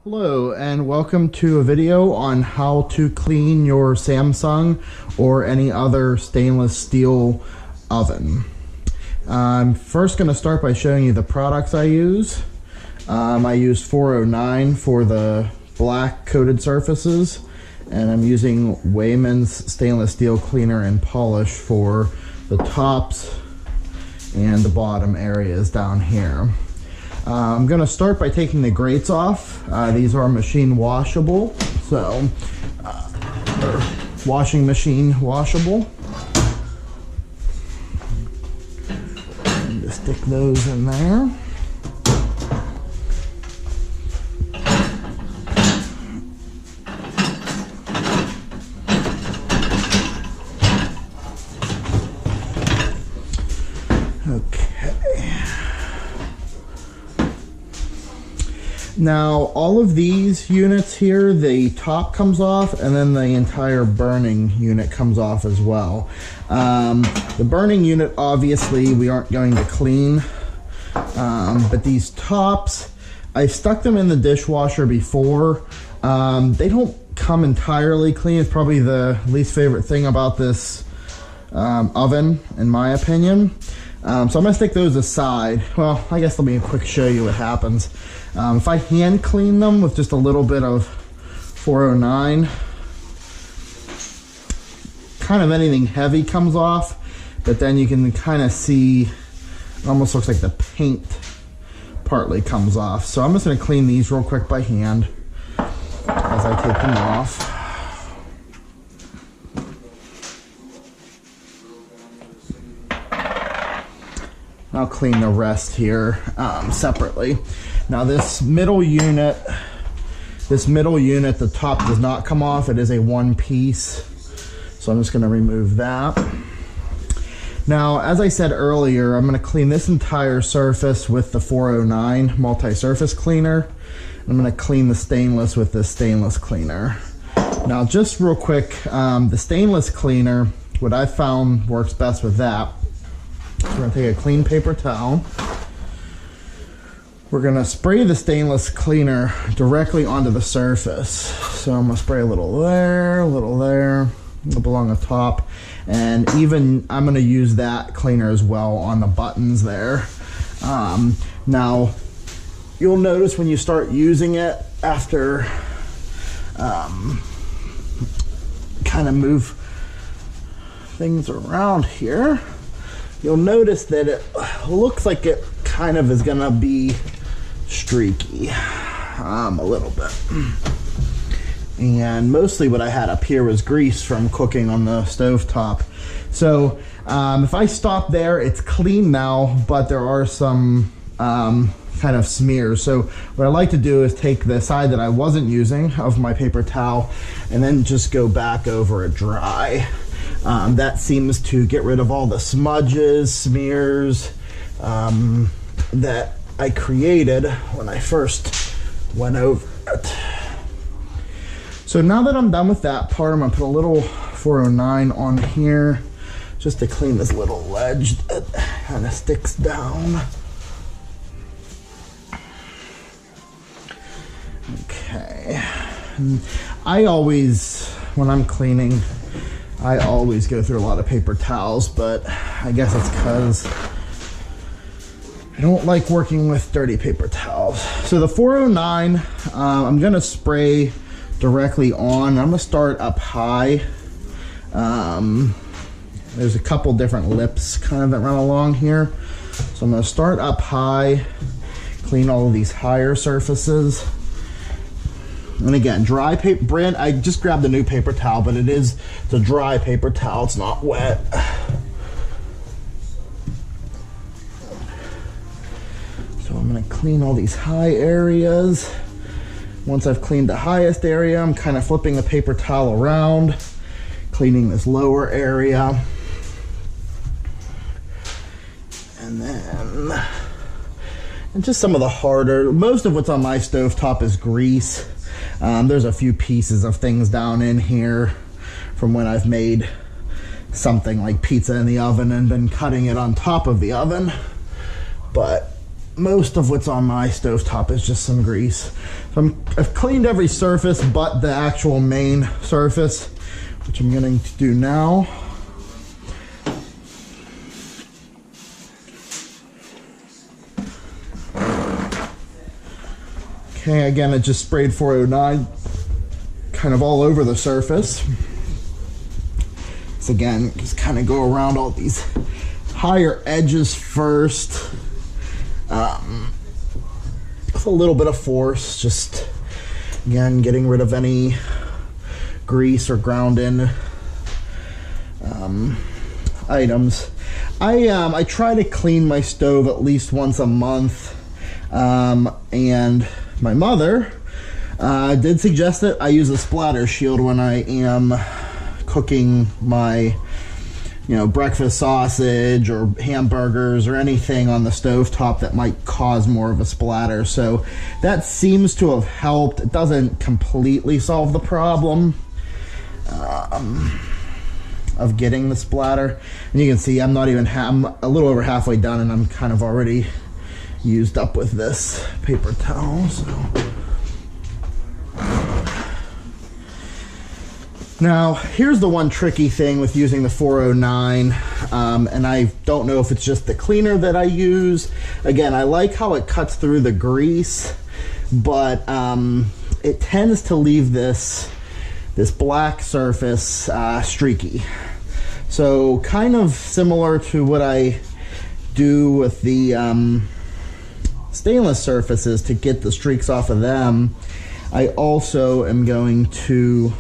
Hello and welcome to a video on how to clean your Samsung or any other stainless steel oven. I'm first going to start by showing you the products I use. I use 409 for the black coated surfaces, and I'm using Weiman's stainless steel cleaner and polish for the tops and the bottom areas down here. I'm going to start by taking the grates off. These are machine washable, so they're washing machine washable. And just stick those in there. Now, all of these units here, the top comes off and then the entire burning unit comes off as well. The burning unit, obviously, we aren't going to clean, but these tops, I stuck them in the dishwasher before. They don't come entirely clean. It's probably the least favorite thing about this oven, in my opinion. So I'm going to stick those aside. Well, I guess let me quick show you what happens. If I hand clean them with just a little bit of 409, kind of anything heavy comes off, but then you can kind of see, it almost looks like the paint partly comes off. So I'm just going to clean these real quick by hand as I take them off. I'll clean the rest here separately. Now this middle unit, the top does not come off. It is a one piece. So I'm just going to remove that. Now, as I said earlier, I'm going to clean this entire surface with the 409 multi-surface cleaner. I'm going to clean the stainless with this stainless cleaner. Now, just real quick, the stainless cleaner, what I found works best with that. We're going to take a clean paper towel. We're going to spray the stainless cleaner directly onto the surface. So I'm going to spray a little there, a little along the top. And even I'm going to use that cleaner as well on the buttons there. Now, you'll notice when you start using it, after kind of move things around here, you'll notice that it looks like it kind of is gonna be streaky a little bit. And mostly what I had up here was grease from cooking on the stove top. So if I stop there, it's clean now, but there are some kind of smears. So what I like to do is take the side that I wasn't using of my paper towel and then just go back over it dry. That seems to get rid of all the smudges, smears that I created when I first went over it. So now that I'm done with that part, I'm going to put a little 409 on here just to clean this little ledge that kind of sticks down. Okay. And I always, when I'm cleaning, I always go through a lot of paper towels, but I guess it's because I don't like working with dirty paper towels. So the 409, I'm going to spray directly on. I'm going to start up high. There's a couple different lips kind of that run along here. So I'm going to start up high, clean all of these higher surfaces. And again, dry paper, brand, I just grabbed the new paper towel, but it is the dry paper towel, it's not wet. So I'm gonna clean all these high areas. Once I've cleaned the highest area, I'm kind of flipping the paper towel around, cleaning this lower area. And then, and just some of the harder, most of what's on my stovetop is grease. There's a few pieces of things down in here from when I've made something like pizza in the oven and been cutting it on top of the oven. But most of what's on my stovetop is just some grease. So I've cleaned every surface but the actual main surface, which I'm going to do now. Okay, again, it just sprayed 409 kind of all over the surface. So again, just kind of go around all these higher edges first. With a little bit of force, just again getting rid of any grease or ground in items. I try to clean my stove at least once a month, and my mother did suggest that I use a splatter shield when I am cooking my breakfast sausage or hamburgers or anything on the stovetop that might cause more of a splatter. So that seems to have helped. It doesn't completely solve the problem of getting the splatter. And you can see I'm not even I'm a little over halfway done, and I'm kind of already used up with this paper towel. So now, here's the one tricky thing with using the 409, and I don't know if it's just the cleaner that I use. Again, I like how it cuts through the grease, but it tends to leave this black surface streaky. So kind of similar to what I do with the stainless surfaces to get the streaks off of them, I also am going to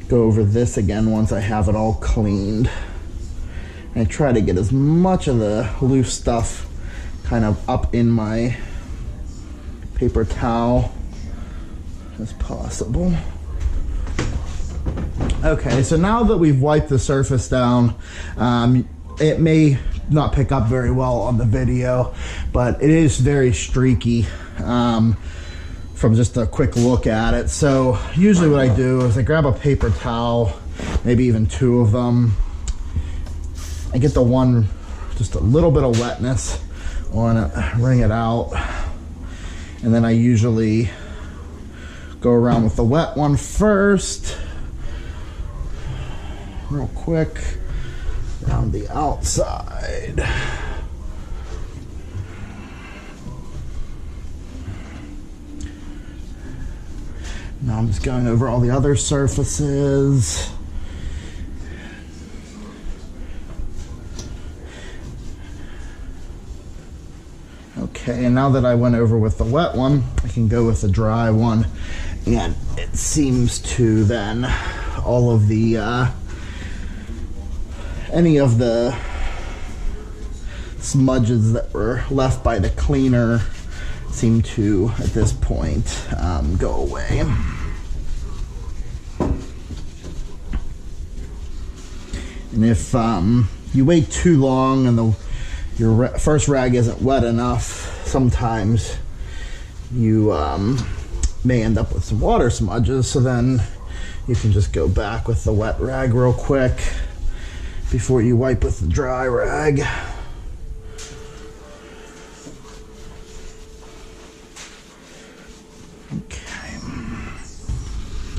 go over this again once I have it all cleaned. I try to get as much of the loose stuff kind of up in my paper towel as possible. Okay, so now that we've wiped the surface down, it may not pick up very well on the video, but it is very streaky from just a quick look at it. So usually what I do is I grab a paper towel, maybe even two of them. I get the one, just a little bit of wetness on it, wring it out, and then I usually go around with the wet one first, real quick, around the outside. Now I'm just going over all the other surfaces. Okay, and now that I went over with the wet one, I can go with the dry one. And it seems to then, all of the, any of the smudges that were left by the cleaner seem to, at this point, go away. And if you wait too long and your first rag isn't wet enough, sometimes you may end up with some water smudges, so then you can just go back with the wet rag real quick before you wipe with the dry rag.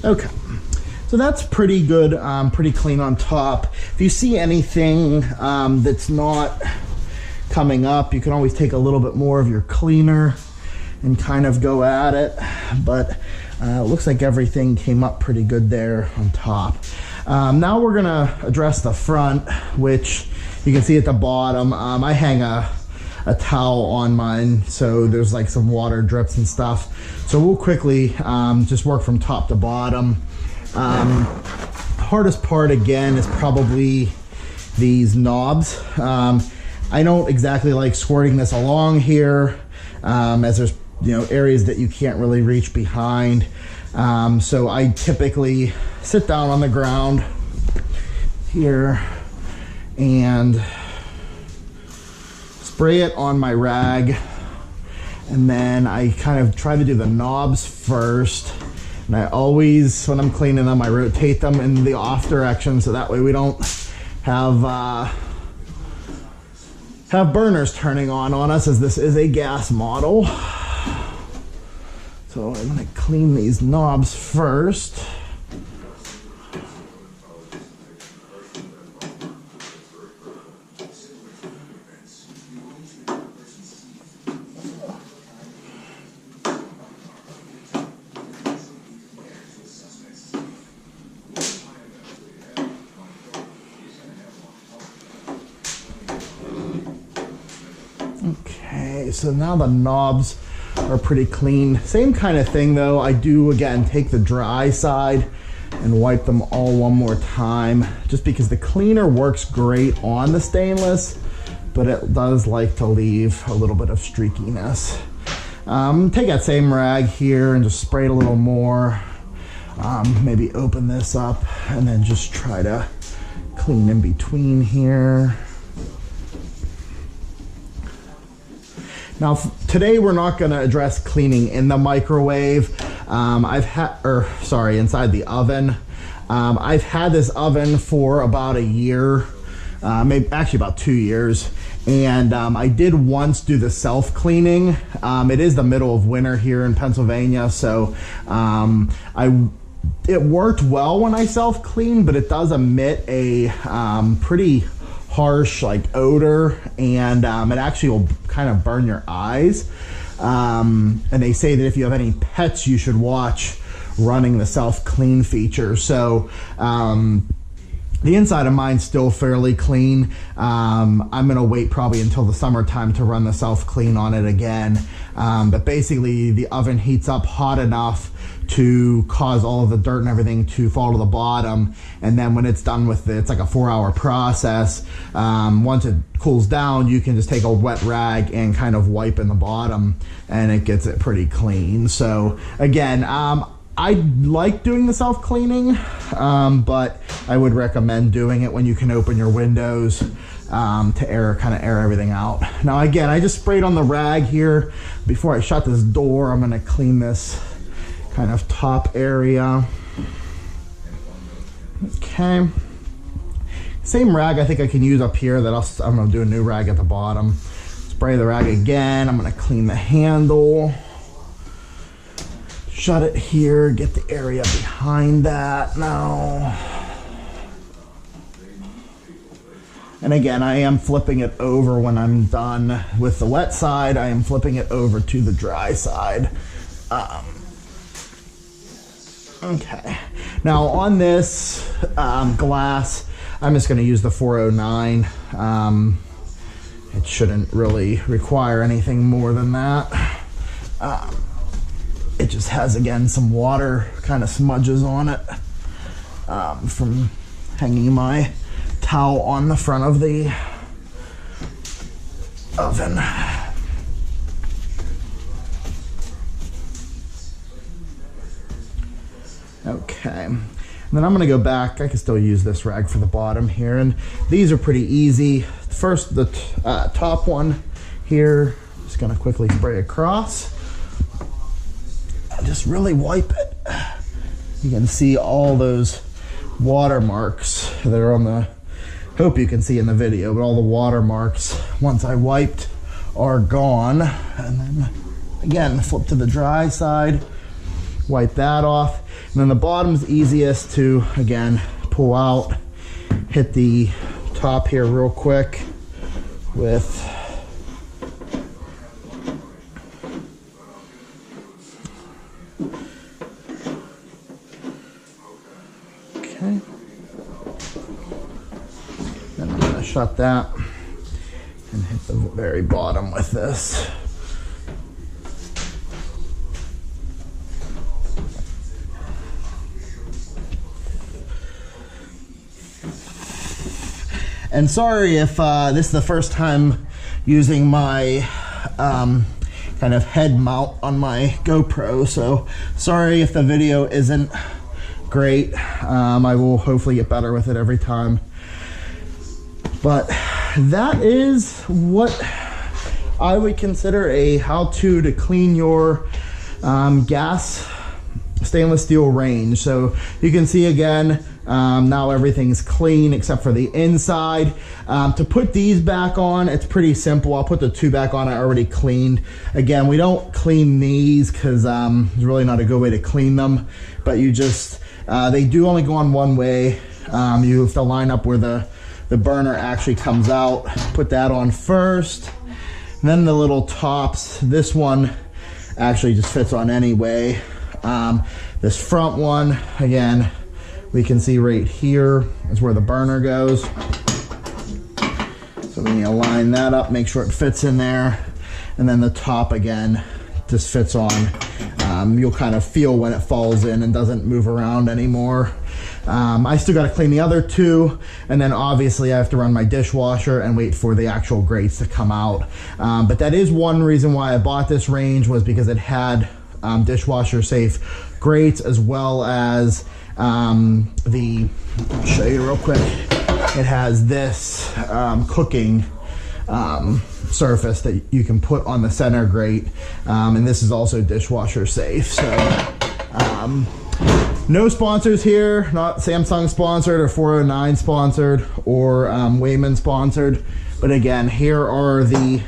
Okay, so that's pretty good, pretty clean on top. If you see anything that's not coming up, you can always take a little bit more of your cleaner and kind of go at it, but it looks like everything came up pretty good there on top. Now we're gonna address the front, which you can see at the bottom. I hang a towel on mine, so there's like some water drips and stuff. So we'll quickly just work from top to bottom. Hardest part again is probably these knobs. I don't exactly like squirting this along here, as there's areas that you can't really reach behind. So I typically sit down on the ground here and spray it on my rag, and then I kind of try to do the knobs first. And I always, when I'm cleaning them, I rotate them in the off direction, so that way we don't have have burners turning on us, as this is a gas model. So I'm going to clean these knobs first. Okay, so now the knobs are pretty clean. Same kind of thing though. I do again take the dry side and wipe them all one more time, just because the cleaner works great on the stainless, but it does like to leave a little bit of streakiness. Take that same rag here and just spray it a little more. Maybe open this up and then just try to clean in between here. Now, today we're not going to address cleaning in the microwave. Inside the oven. I've had this oven for about a year, maybe actually about 2 years. And I did once do the self-cleaning. It is the middle of winter here in Pennsylvania, so it worked well when I self-cleaned, but it does emit a pretty harsh like odor, and it actually will kind of burn your eyes. And they say that if you have any pets, you should watch running the self-clean feature. So the inside of mine's still fairly clean. I'm gonna wait probably until the summertime to run the self-clean on it again. But basically the oven heats up hot enough to cause all of the dirt and everything to fall to the bottom. And then when it's done with it, it's like a 4-hour process. Once it cools down, you can just take a wet rag and kind of wipe in the bottom, and it gets it pretty clean. So again, I like doing the self-cleaning, but I would recommend doing it when you can open your windows to air everything out. Now again, I just sprayed on the rag here. Before I shut this door, I'm gonna clean this kind of top area. Okay. Same rag I think I can use up here that I'm gonna do a new rag at the bottom. Spray the rag again. I'm gonna clean the handle. Shut it here, get the area behind that now. And again, I am flipping it over when I'm done with the wet side. I am flipping it over to the dry side. Okay, now on this glass, I'm just gonna use the 409. It shouldn't really require anything more than that. It just has, again, some water kind of smudges on it from hanging my towel on the front of the oven. Okay, and then I'm gonna go back. I can still use this rag for the bottom here, and these are pretty easy. First, the top one here, just gonna quickly spray across. Just really wipe it. You can see all those watermarks that are on the, hope you can see in the video, but all the watermarks, once I wiped, are gone. And then again, flip to the dry side, wipe that off. And then the bottom's easiest to, again, pull out, hit the top here real quick with shut that and hit the very bottom with this. And sorry if this is the first time using my kind of head mount on my GoPro, so sorry if the video isn't great. I will hopefully get better with it every time. But that is what I would consider a how-to to clean your gas stainless steel range. So you can see again, now everything's clean except for the inside. To put these back on, it's pretty simple. I'll put the 2 back on I already cleaned. Again, we don't clean these because it's really not a good way to clean them, but you just, they do only go on one way. You have to line up where the burner actually comes out. Put that on first. And then the little tops, this one actually just fits on anyway. This front one, again, we can see right here is where the burner goes. So we need to line that up, make sure it fits in there. And then the top again just fits on. You'll kind of feel when it falls in and doesn't move around anymore. I still got to clean the other 2, and then obviously I have to run my dishwasher and wait for the actual grates to come out. But that is one reason why I bought this range, was because it had dishwasher safe grates, as well as I'll show you real quick, it has this cooking surface that you can put on the center grate, and this is also dishwasher safe. So no sponsors here, not Samsung sponsored or 409 sponsored or Weiman sponsored, but again, here are the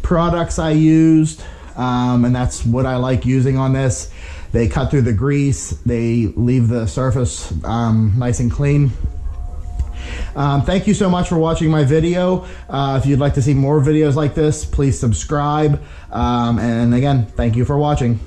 products I used, and that's what I like using on this. They cut through the grease, they leave the surface nice and clean. Thank you so much for watching my video. If you'd like to see more videos like this, please subscribe. And again, thank you for watching.